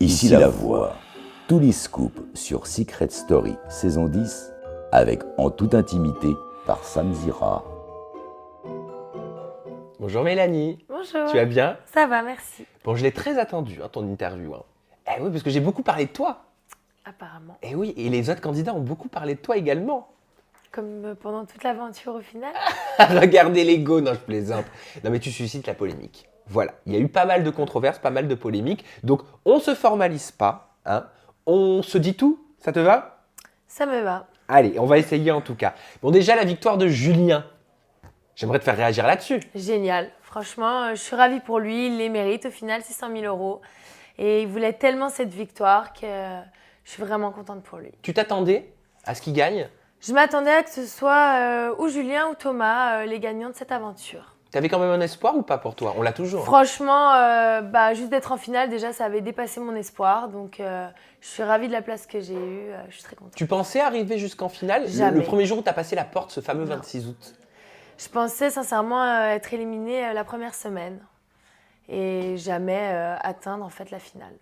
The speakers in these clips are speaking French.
Ici la voix. Tous les scoops sur Secret Story saison 10 avec En toute intimité par Sam Zira. Bonjour Mélanie. Bonjour. Tu vas bien? Ça va, merci. Bon, je l'ai très attendu, ton interview. Eh oui, parce que j'ai beaucoup parlé de toi. Apparemment. Eh oui, et les autres candidats ont beaucoup parlé de toi également. Comme pendant toute l'aventure au final. Regardez l'ego, non je plaisante. Non mais tu suscites la polémique. Voilà, il y a eu pas mal de controverses, pas mal de polémiques. Donc on se formalise pas, hein. On se dit tout, ça te va? Ça me va. Allez, on va essayer en tout cas. Bon déjà la victoire de Julien. J'aimerais te faire réagir là-dessus. Génial. Franchement, je suis ravie pour lui. Il les mérite. Au final, 600 000 euros. Et il voulait tellement cette victoire que je suis vraiment contente pour lui. Tu t'attendais à ce qu'il gagne? Je m'attendais à que ce soit ou Julien ou Thomas les gagnants de cette aventure. T'avais quand même un espoir ou pas pour toi? On l'a toujours. Franchement, juste d'être en finale, déjà, ça avait dépassé mon espoir. Donc, je suis ravie de la place que j'ai eue. Je suis très contente. Tu pensais arriver jusqu'en finale? Jamais. Le premier jour où tu as passé la porte, ce fameux 26 août. Je pensais sincèrement être éliminée la première semaine et jamais atteindre en fait la finale.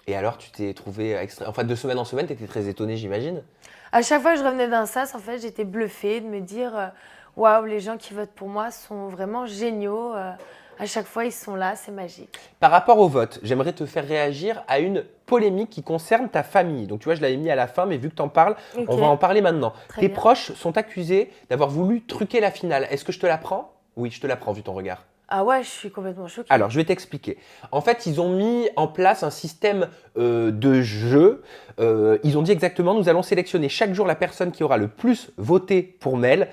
Et alors, tu t'es trouvé de semaine en semaine, tu étais très étonnée, j'imagine? À chaque fois que je revenais d'un sas, en fait, j'étais bluffée de me dire waouh, les gens qui votent pour moi sont vraiment géniaux. À chaque fois, ils sont là, c'est magique. Par rapport au vote, j'aimerais te faire réagir à une polémique qui concerne ta famille. Donc, tu vois, je l'avais mis à la fin, mais vu que tu en parles, Ok. on va en parler maintenant. Très Tes bien. proches sont accusés d'avoir voulu truquer la finale. Est-ce que je te la prends? Oui, je te la prends, vu ton regard. Ah ouais, je suis complètement choquée. Alors, je vais t'expliquer. En fait, ils ont mis en place un système de jeu. Ils ont dit exactement, nous allons sélectionner chaque jour la personne qui aura le plus voté pour Mel.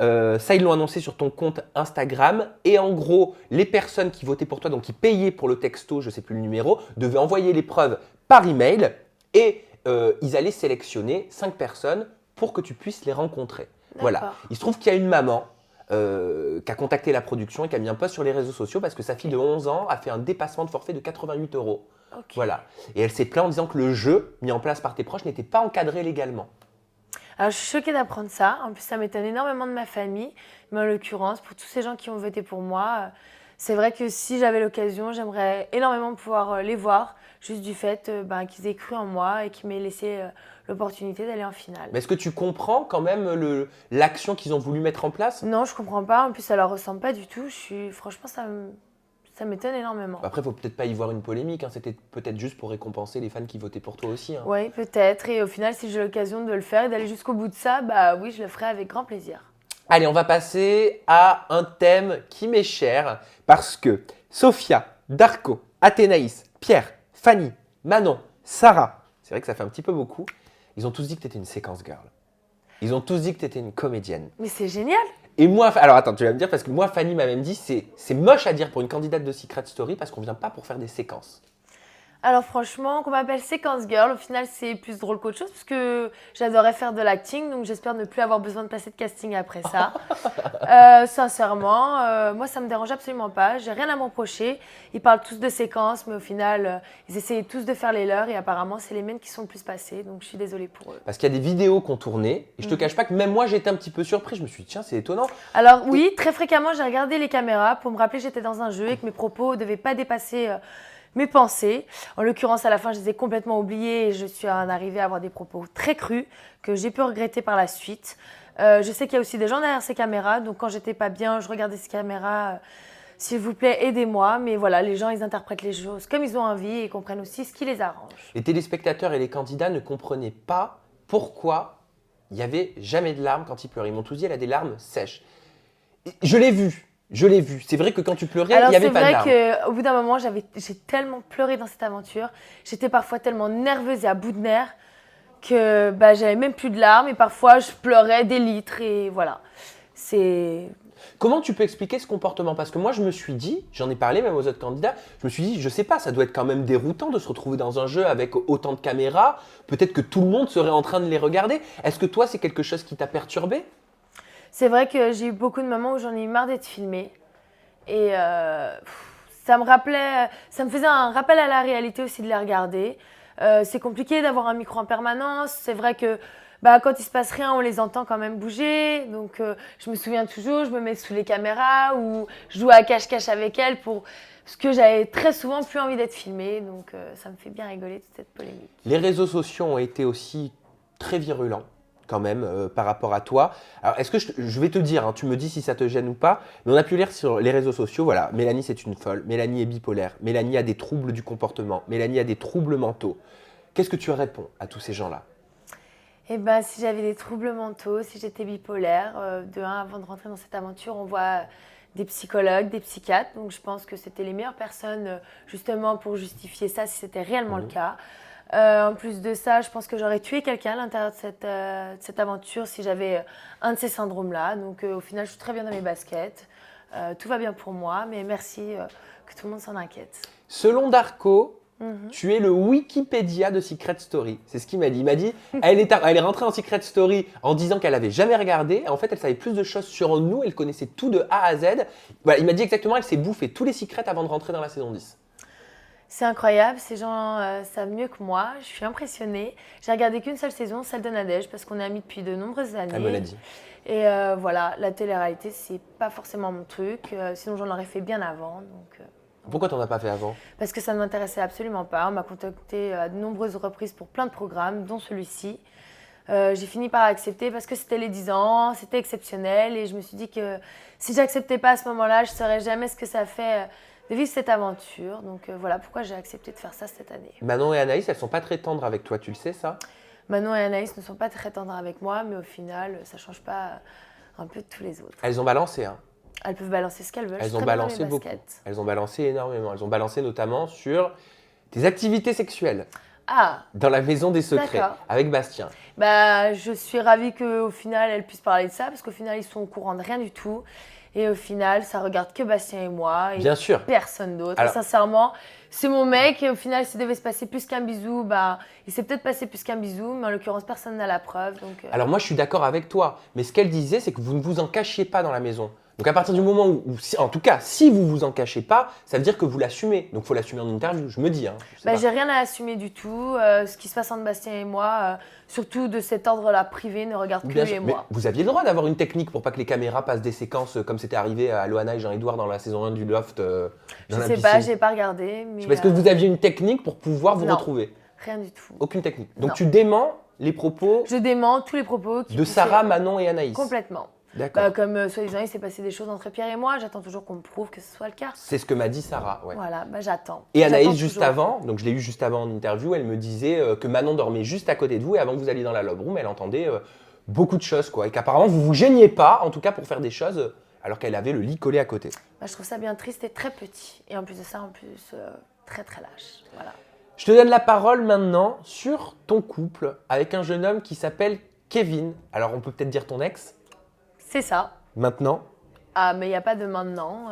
Ça, ils l'ont annoncé sur ton compte Instagram. Et en gros, les personnes qui votaient pour toi, donc qui payaient pour le texto, je ne sais plus le numéro, devaient envoyer les preuves par email. Et ils allaient sélectionner 5 personnes pour que tu puisses les rencontrer. Voilà. D'accord. Il se trouve qu'il y a une maman qui a contacté la production et qui a mis un post sur les réseaux sociaux parce que sa fille de 11 ans a fait un dépassement de forfait de 88 euros. Ok. Voilà. Et elle s'est plainte en disant que le jeu mis en place par tes proches n'était pas encadré légalement. Alors, je suis choquée d'apprendre ça. En plus, ça m'étonne énormément de ma famille. Mais en l'occurrence, pour tous ces gens qui ont voté pour moi, c'est vrai que si j'avais l'occasion, j'aimerais énormément pouvoir les voir, juste du fait qu'ils aient cru en moi et qu'ils m'aient laissé l'opportunité d'aller en finale. Mais est-ce que tu comprends quand même l'action qu'ils ont voulu mettre en place? Non, je comprends pas. En plus, ça leur ressemble pas du tout. Franchement, ça m'étonne énormément. Après, il faut peut-être pas y voir une polémique. C'était peut-être juste pour récompenser les fans qui votaient pour toi aussi. Oui, peut-être. Et au final, si j'ai l'occasion de le faire et d'aller jusqu'au bout de ça, bah oui, je le ferai avec grand plaisir. Allez, on va passer à un thème qui m'est cher parce que Sophia, Darko, Athénaïs, Pierre, Fanny, Manon, Sarah, c'est vrai que ça fait un petit peu beaucoup, ils ont tous dit que tu étais une séquence girl. Ils ont tous dit que tu étais une comédienne. Mais c'est génial. Et moi, alors attends, tu vas me dire, parce que moi, Fanny m'a même dit, c'est moche à dire pour une candidate de Secret Story parce qu'on vient pas pour faire des séquences. Alors franchement, qu'on m'appelle Séquence Girl, au final c'est plus drôle qu'autre chose parce que j'adorais faire de l'acting, donc j'espère ne plus avoir besoin de passer de casting après ça. Sincèrement, moi ça me dérange absolument pas, j'ai rien à me reprocher. Ils parlent tous de séquences, mais au final ils essayaient tous de faire les leurs et apparemment c'est les miennes qui sont le plus passées, donc je suis désolée pour eux. Parce qu'il y a des vidéos qu'on tournait, et je te cache pas que même moi j'étais un petit peu surpris, je me suis dit tiens c'est étonnant. Alors oui, très fréquemment j'ai regardé les caméras pour me rappeler que j'étais dans un jeu et que mes propos ne devaient pas dépasser mes pensées. En l'occurrence, à la fin, je les ai complètement oubliées et je suis arrivée à avoir des propos très crus que j'ai pu regretter par la suite. Je sais qu'il y a aussi des gens derrière ces caméras, donc quand j'étais pas bien, je regardais ces caméras. S'il vous plaît, aidez-moi. Mais voilà, les gens, ils interprètent les choses comme ils ont envie et comprennent aussi ce qui les arrange. Les téléspectateurs et les candidats ne comprenaient pas pourquoi il n'y avait jamais de larmes quand il pleurait. Ils m'ont tous dit elle a des larmes sèches. Et je l'ai vu. C'est vrai que quand tu pleurais, il n'y avait pas de larmes. Alors c'est vrai qu'au bout d'un moment, j'ai tellement pleuré dans cette aventure. J'étais parfois tellement nerveuse et à bout de nerfs que j'avais même plus de larmes. Et parfois, je pleurais des litres et voilà. Comment tu peux expliquer ce comportement? Parce que moi, je me suis dit, j'en ai parlé même aux autres candidats, je me suis dit, je sais pas, ça doit être quand même déroutant de se retrouver dans un jeu avec autant de caméras. Peut-être que tout le monde serait en train de les regarder. Est-ce que toi, c'est quelque chose qui t'a perturbé? C'est vrai que j'ai eu beaucoup de moments où j'en ai eu marre d'être filmée. Et ça me faisait un rappel à la réalité aussi de les regarder. C'est compliqué d'avoir un micro en permanence. C'est vrai que bah, quand il se passe rien, on les entend quand même bouger. Donc, je me souviens toujours, je me mets sous les caméras ou je joue à cache-cache avec elle parce que j'avais très souvent plus envie d'être filmée. Donc, ça me fait bien rigoler toute cette polémique. Les réseaux sociaux ont été aussi très virulents quand même par rapport à toi. Alors, est-ce que je vais te dire, hein, tu me dis si ça te gêne ou pas, mais on a pu lire sur les réseaux sociaux, voilà, Mélanie c'est une folle, Mélanie est bipolaire, Mélanie a des troubles du comportement, Mélanie a des troubles mentaux. Qu'est-ce que tu réponds à tous ces gens-là? Eh ben, si j'avais des troubles mentaux, si j'étais bipolaire, avant de rentrer dans cette aventure, on voit des psychologues, des psychiatres. Donc, je pense que c'était les meilleures personnes justement pour justifier ça si c'était réellement le cas. En plus de ça, je pense que j'aurais tué quelqu'un à l'intérieur de cette aventure si j'avais un de ces syndromes-là. Donc, au final, je suis très bien dans mes baskets. Tout va bien pour moi, mais merci que tout le monde s'en inquiète. Selon Darko, tu es le Wikipédia de Secret Story. C'est ce qu'il m'a dit. Il m'a dit, elle est rentrée en Secret Story en disant qu'elle avait jamais regardé. En fait, elle savait plus de choses sur nous. Elle connaissait tout de A à Z. Voilà, il m'a dit exactement, elle s'est bouffée tous les secrets avant de rentrer dans la saison 10. C'est incroyable, ces gens savent mieux que moi, je suis impressionnée. J'ai regardé qu'une seule saison, celle de Nadège, parce qu'on est amis depuis de nombreuses années. Elle me l'a dit. Et voilà, la télé-réalité, c'est pas forcément mon truc, sinon j'en aurais fait bien avant. Pourquoi t'en as pas fait avant? Parce que ça ne m'intéressait absolument pas. On m'a contacté à de nombreuses reprises pour plein de programmes, dont celui-ci. J'ai fini par accepter parce que c'était les 10 ans, c'était exceptionnel. Et je me suis dit que si j'acceptais pas à ce moment-là, je ne saurais jamais ce que ça fait de vivre cette aventure. Donc voilà pourquoi j'ai accepté de faire ça cette année. Manon et Anaïs, elles sont pas très tendres avec toi, tu le sais ça? Manon et Anaïs ne sont pas très tendres avec moi, mais au final, ça ne change pas un peu de tous les autres. Elles ont balancé, hein. Elles peuvent balancer ce qu'elles veulent. Elles ont balancé beaucoup. Elles ont balancé énormément. Elles ont balancé notamment sur tes activités sexuelles. Ah, dans la maison des secrets, avec Bastien. Bah, je suis ravie qu'au final, elles puissent parler de ça, parce qu'au final, ils sont au courant de rien du tout. Et au final, ça regarde que Bastien et moi, et bien sûr, personne d'autre. Alors, sincèrement, c'est mon mec, et au final, s'il devait se passer plus qu'un bisou, bah, il s'est peut-être passé plus qu'un bisou, mais en l'occurrence, personne n'a la preuve. Donc, Alors moi, je suis d'accord avec toi, mais ce qu'elle disait, c'est que vous ne vous en cachiez pas dans la maison. Donc à partir du moment où en tout cas, si vous vous en cachez pas, ça veut dire que vous l'assumez. Donc il faut l'assumer en interview, je me dis. Hein, j'ai rien à assumer du tout. Ce qui se passe entre Bastien et moi, surtout de cet ordre-là privé, ne regarde que lui et moi. Mais vous aviez le droit d'avoir une technique pour pas que les caméras passent des séquences comme c'était arrivé à Loana et Jean-Édouard dans la saison 1 du Loft. Je sais pas, j'ai pas regardé. Mais est-ce que vous aviez une technique pour pouvoir vous retrouver? Rien du tout. Aucune technique. Donc tu déments les propos. Je dément tous les propos de Sarah, Manon et Anaïs. Complètement. D'accord. Bah, comme soi-disant, il s'est passé des choses entre Pierre et moi. J'attends toujours qu'on me prouve que ce soit le cas. C'est ce que m'a dit Sarah. Ouais. Voilà, bah, j'attends. Et Anaïs, juste avant, donc je l'ai eu juste avant en interview, elle me disait que Manon dormait juste à côté de vous et avant que vous alliez dans la love room, elle entendait beaucoup de choses, quoi. Et qu'apparemment, vous vous gêniez pas, en tout cas pour faire des choses, alors qu'elle avait le lit collé à côté. Bah, je trouve ça bien triste et très petit. Et en plus de ça, très très lâche. Voilà. Je te donne la parole maintenant sur ton couple avec un jeune homme qui s'appelle Kevin. Alors, on peut peut-être dire ton ex? C'est ça. Maintenant? Ah, mais il n'y a pas de maintenant.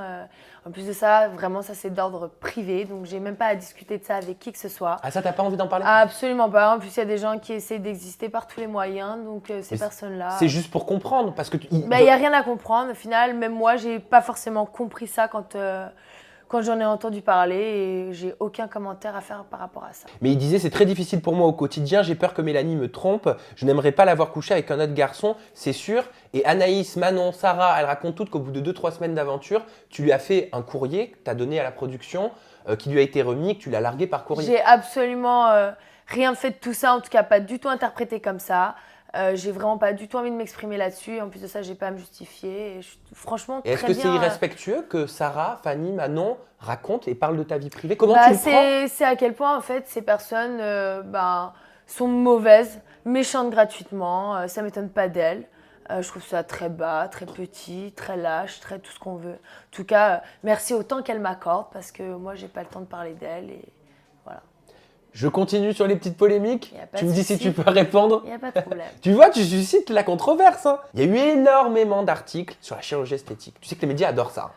En plus de ça, vraiment, ça c'est d'ordre privé. Donc, j'ai même pas à discuter de ça avec qui que ce soit. Ah, ça, t'as pas envie d'en parler? Absolument pas. En plus, il y a des gens qui essaient d'exister par tous les moyens. Donc, ces personnes-là. C'est juste pour comprendre. Parce que il n'y a rien à comprendre. Au final, même moi, j'ai pas forcément compris ça quand j'en ai entendu parler et j'ai aucun commentaire à faire par rapport à ça. Mais il disait, c'est très difficile pour moi au quotidien, j'ai peur que Mélanie me trompe, je n'aimerais pas l'avoir couché avec un autre garçon, c'est sûr. Et Anaïs, Manon, Sarah, elles racontent toutes qu'au bout de 2-3 semaines d'aventure, tu lui as fait un courrier que tu as donné à la production, qui lui a été remis, que tu l'as largué par courrier. J'ai absolument rien fait de tout ça, en tout cas pas du tout interprété comme ça. J'ai vraiment pas du tout envie de m'exprimer là-dessus. En plus de ça, j'ai pas à me justifier. Et franchement, très bien. Est-ce que c'est irrespectueux que Sarah, Fanny, Manon racontent et parlent de ta vie privée? Comment tu le prends? C'est à quel point en fait ces personnes sont mauvaises, méchantes gratuitement. Ça m'étonne pas d'elles. Je trouve ça très bas, très petit, très lâche, très tout ce qu'on veut. En tout cas, merci autant qu'elles m'accordent parce que moi, j'ai pas le temps de parler d'elles et voilà. Je continue sur les petites polémiques. Tu me dis si tu peux répondre. Il n'y a pas de problème. Tu vois, tu suscites la controverse. Hein. Il y a eu énormément d'articles sur la chirurgie esthétique. Tu sais que les médias adorent ça.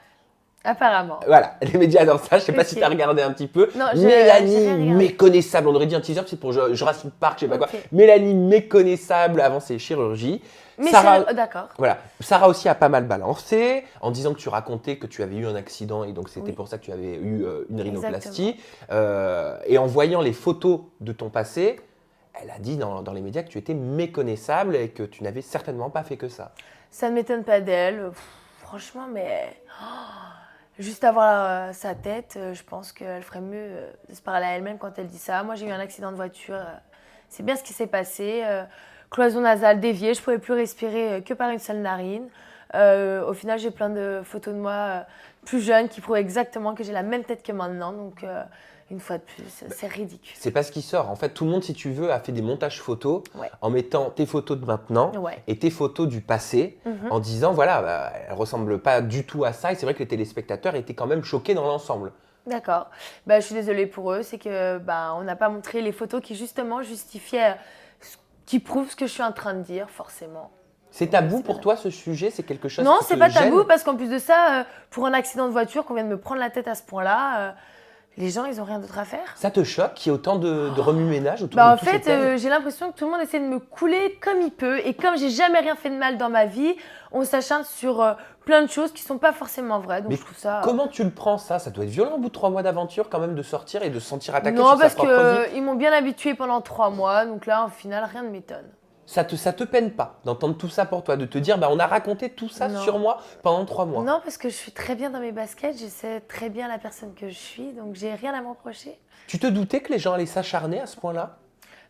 Apparemment. Voilà, les médias adorent ça. Je ne sais pas si tu as regardé un petit peu. Non, Mélanie méconnaissable. On aurait dit un teaser pour Jurassic Park, je sais pas quoi. Mélanie méconnaissable avant ses chirurgies. Mais Sarah, d'accord. Voilà. Sarah aussi a pas mal balancé en disant que tu racontais que tu avais eu un accident et donc c'était pour ça que tu avais eu une rhinoplastie. Et en voyant les photos de ton passé, elle a dit dans les médias que tu étais méconnaissable et que tu n'avais certainement pas fait que ça. Ça ne m'étonne pas d'elle. Franchement, mais juste avoir sa tête, je pense qu'elle ferait mieux de se parler à elle-même quand elle dit ça. Moi, j'ai eu un accident de voiture. C'est bien ce qui s'est passé. Cloison nasale déviée, je ne pouvais plus respirer que par une seule narine. Au final, j'ai plein de photos de moi plus jeune qui prouvent exactement que j'ai la même tête que maintenant. Donc, une fois de plus, c'est ridicule. C'est pas ce qui sort. En fait, tout le monde, si tu veux, a fait des montages photos Ouais. en mettant tes photos de maintenant Ouais. et tes photos du passé en disant, voilà, elle ressemble pas du tout à ça. Et c'est vrai que les téléspectateurs étaient quand même choqués dans l'ensemble. D'accord. Je suis désolée pour eux. C'est que on n'a pas montré les photos qui justement justifiaient, qui prouvent ce que je suis en train de dire, forcément. C'est tabou pour toi ce sujet? C'est quelque chose Non, qui c'est te pas gêne? tabou parce qu'en plus de ça, pour un accident de voiture, qu'on vient de me prendre la tête à ce point-là, les gens, ils ont rien d'autre à faire. Ça te choque qu'il y ait autant de remue-ménage autour de En tous ces fait, thèmes? j'ai l'impression que tout le monde essaie de me couler comme il peut. Et comme j'ai jamais rien fait de mal dans ma vie, on s'acharne sur plein de choses qui sont pas forcément vraies. Donc Mais je trouve ça. Comment tu le prends ça? Ça doit être violent au bout de 3 mois d'aventure quand même de sortir et de se sentir attaqué Non, sur sa parce propre vie. qu'ils m'ont bien habituée pendant 3 mois. Donc là, au final, rien ne m'étonne. Ça te peine pas d'entendre tout ça pour toi, de te dire on a raconté tout ça Non. sur moi pendant 3 mois? Non, parce que je suis très bien dans mes baskets. Je sais très bien la personne que je suis. Donc j'ai rien à me reprocher. Tu te doutais que les gens allaient s'acharner à ce point-là?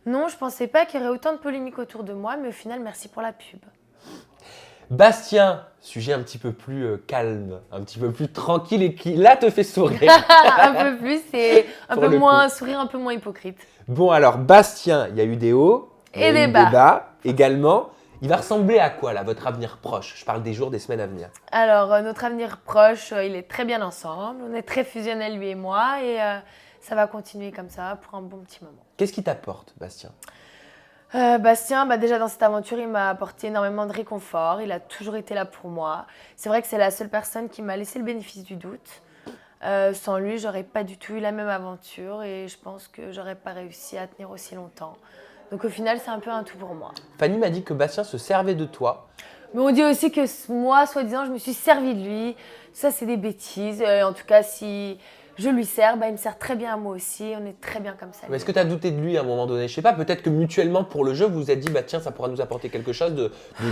Non, je pensais pas qu'il y aurait autant de polémiques autour de moi. Mais au final, merci pour la pub. Bastien, sujet un petit peu plus calme, un petit peu plus tranquille et qui là te fait sourire. Un peu plus et un Pour peu le moins, sourire un peu moins hypocrite. Bon alors Bastien, il y a eu des hauts il y a Et eu des des bas. bas également. Il va ressembler à quoi là, votre avenir proche? Je parle des jours, des semaines à venir. Alors, notre avenir proche, il est très bien ensemble. On est très fusionnels, lui et moi. Et ça va continuer comme ça pour un bon petit moment. Qu'est-ce qui t'apporte, Bastien? Bastien, déjà dans cette aventure, il m'a apporté énormément de réconfort. Il a toujours été là pour moi. C'est vrai que c'est la seule personne qui m'a laissé le bénéfice du doute. Sans lui, j'aurais pas du tout eu la même aventure et je pense que j'aurais pas réussi à tenir aussi longtemps. Donc au final, c'est un peu un tout pour moi. Fanny m'a dit que Bastien se servait de toi. Mais on dit aussi que moi, soi-disant, je me suis servi de lui. Ça, c'est des bêtises. En tout cas, si je lui sers, il me sert très bien à moi aussi. On est très bien comme ça. Mais est-ce que tu as douté de lui à un moment donné? Je sais pas, peut-être que mutuellement pour le jeu, vous vous êtes dit, tiens, ça pourra nous apporter quelque chose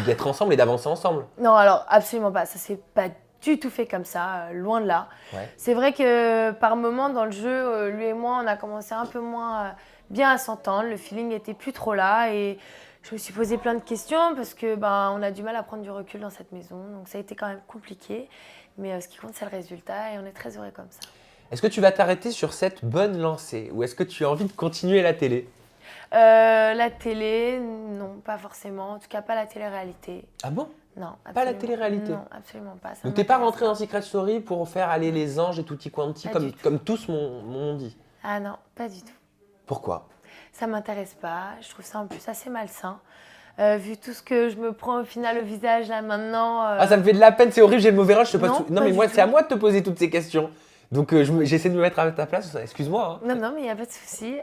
d'être ensemble et d'avancer ensemble. Non, alors absolument pas. Ça s'est pas du tout fait comme ça, loin de là. Ouais. C'est vrai que par moments dans le jeu, lui et moi, on a commencé un peu moins bien à s'entendre. Le feeling était plus trop là et je me suis posé plein de questions parce que on a du mal à prendre du recul dans cette maison. Donc ça a été quand même compliqué. Mais ce qui compte, c'est le résultat et on est très heureux comme ça. Est-ce que tu vas t'arrêter sur cette bonne lancée ou est-ce que tu as envie de continuer la télé? La télé, non, pas forcément. En tout cas, pas la télé-réalité. Ah bon? Non, Pas la absolument. télé-réalité? Non, absolument pas. Ça Donc t'es pas m'intéresse rentré dans Secret Story pour faire aller les anges et tutti quanti Pas du tout. comme tous m'ont dit? Ah non, pas du tout. Pourquoi? Ça m'intéresse pas. Je trouve ça en plus assez malsain. Vu tout ce que je me prends au final au visage là maintenant. Ah, ça me fait de la peine, c'est horrible, j'ai le mauvais rage, je te pose Non, tout- Non pas mais du moi, tout. c'est à moi de te poser toutes ces questions. Donc j'essaie de me mettre à ta place, excuse-moi. Hein. Non, mais il n'y a pas de souci.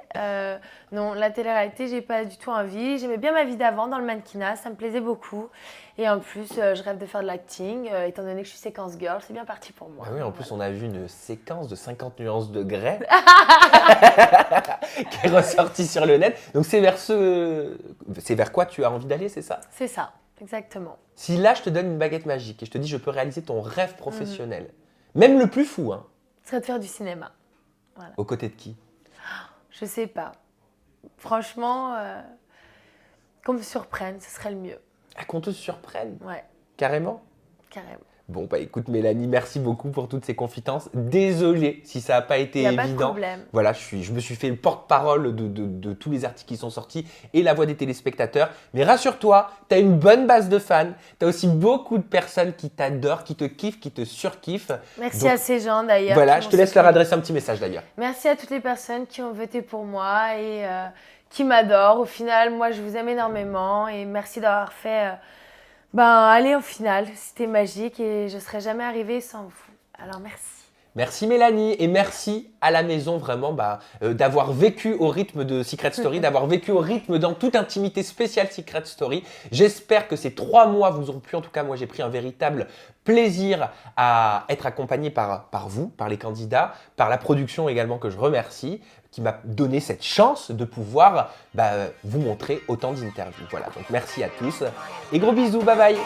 Non, la télé-réalité, j'ai pas du tout envie. J'aimais bien ma vie d'avant dans le mannequinat, ça me plaisait beaucoup. Et en plus, je rêve de faire de l'acting. Étant donné que je suis séquence girl, c'est bien parti pour moi. Ah oui, en plus, on a vu une séquence de 50 nuances de grès qui est ressortie sur le net. Donc c'est vers quoi tu as envie d'aller, c'est ça? C'est ça, exactement. Si là, je te donne une baguette magique et je te dis je peux réaliser ton rêve professionnel, même le plus fou, hein, Ce serait de faire du cinéma. aux côtés de qui? Je sais pas. Franchement, qu'on me surprenne, ce serait le mieux. Ah, qu'on te surprenne, Ouais, carrément. carrément. Bon, écoute Mélanie, merci beaucoup pour toutes ces confidences. Désolé si ça n'a pas été Il n'y a pas de évident. problème. Voilà, je me suis fait le porte-parole de tous les articles qui sont sortis et la voix des téléspectateurs. Mais rassure-toi, tu as une bonne base de fans. Tu as aussi beaucoup de personnes qui t'adorent, qui te kiffent, qui te surkiffent. Merci Donc, à ces gens d'ailleurs. Voilà, qui je m'ont te laisse leur soutenu. adresser un petit message d'ailleurs. Merci à toutes les personnes qui ont voté pour moi et qui m'adorent. Au final, moi, je vous aime énormément et merci d'avoir fait. Allez, au final, c'était magique et je ne serais jamais arrivée sans vous. Alors, merci. Merci Mélanie et merci à la maison vraiment d'avoir vécu au rythme de Secret Story, d'avoir vécu au rythme dans toute intimité spéciale Secret Story. J'espère que ces 3 mois vous ont plu. En tout cas, moi j'ai pris un véritable plaisir à être accompagné par vous, par les candidats, par la production également que je remercie, qui m'a donné cette chance de pouvoir vous montrer autant d'interviews. Voilà, donc merci à tous et gros bisous, bye bye.